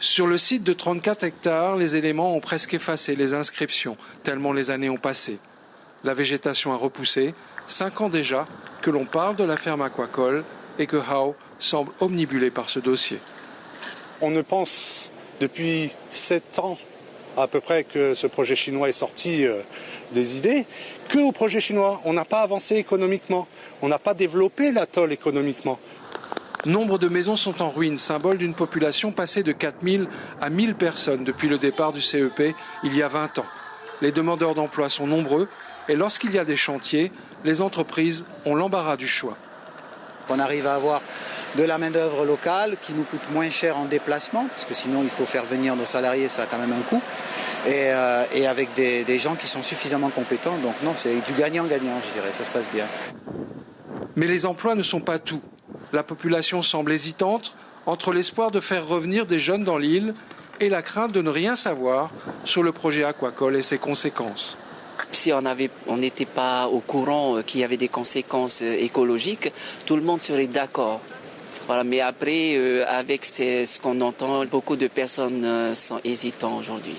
Sur le site de 34 hectares, les éléments ont presque effacé les inscriptions, tellement les années ont passé. La végétation a repoussé, 5 ans déjà que l'on parle de la ferme aquacole et que Hao semble omnibulé par ce dossier. On ne pense depuis 7 ans à peu près que ce projet chinois est sorti des idées, qu'au projet chinois. On n'a pas avancé économiquement, on n'a pas développé l'atoll économiquement. Nombre de maisons sont en ruine, symbole d'une population passée de 4000 à 1000 personnes depuis le départ du CEP il y a 20 ans. Les demandeurs d'emploi sont nombreux et lorsqu'il y a des chantiers, les entreprises ont l'embarras du choix. On arrive à avoir de la main-d'œuvre locale qui nous coûte moins cher en déplacement, parce que sinon il faut faire venir nos salariés, ça a quand même un coût, et avec des gens qui sont suffisamment compétents. Donc non, c'est du gagnant-gagnant, je dirais, ça se passe bien. Mais les emplois ne sont pas tout. La population semble hésitante entre l'espoir de faire revenir des jeunes dans l'île et la crainte de ne rien savoir sur le projet aquacole et ses conséquences. Si on n'était pas au courant qu'il y avait des conséquences écologiques, tout le monde serait d'accord. Voilà, mais après, avec ce qu'on entend, beaucoup de personnes sont hésitantes aujourd'hui.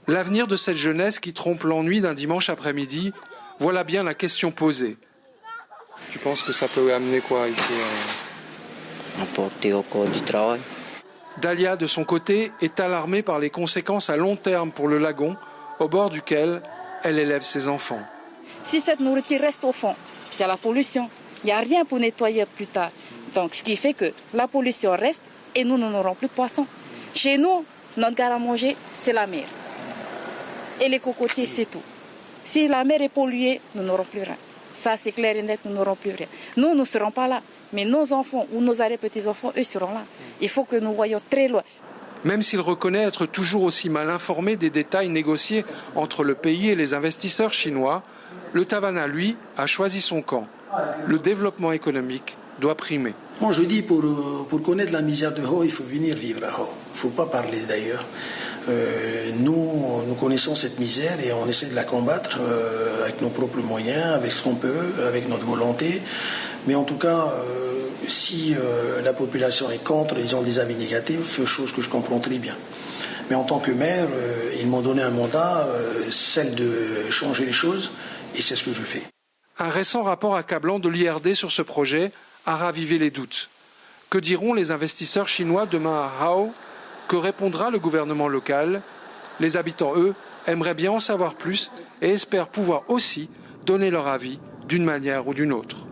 L'avenir de cette jeunesse qui trompe l'ennui d'un dimanche après-midi, voilà bien la question posée. Tu penses que ça peut amener quoi ici Apporter au corps du travail. Dalia, de son côté, est alarmée par les conséquences à long terme pour le lagon, au bord duquel elle élève ses enfants. Si cette nourriture reste au fond, il y a la pollution, il n'y a rien pour nettoyer plus tard. Donc, ce qui fait que la pollution reste et nous n'aurons plus de poissons. Chez nous, notre garde à manger, c'est la mer. Et les cocotiers, c'est tout. Si la mer est polluée, nous n'aurons plus rien. Ça, c'est clair et net, nous n'aurons plus rien. Nous ne serons pas là. Mais nos enfants ou nos arrière-petits-enfants, eux, seront là. Il faut que nous voyions très loin. Même s'il reconnaît être toujours aussi mal informé des détails négociés entre le pays et les investisseurs chinois, le Tavana, lui, a choisi son camp. Le développement économique doit primer. Moi, je dis, pour connaître la misère de Hao, il faut venir vivre à Hao. Il ne faut pas parler d'ailleurs. Nous connaissons cette misère et on essaie de la combattre avec nos propres moyens, avec ce qu'on peut, avec notre volonté. Mais en tout cas, si la population est contre, ils ont des avis négatifs, chose que je comprends très bien. Mais en tant que maire, ils m'ont donné un mandat, celle de changer les choses, et c'est ce que je fais. Un récent rapport accablant de l'IRD sur ce projet a ravivé les doutes. Que diront les investisseurs chinois demain à Hao? Que répondra le gouvernement local? Les habitants, eux, aimeraient bien en savoir plus et espèrent pouvoir aussi donner leur avis d'une manière ou d'une autre.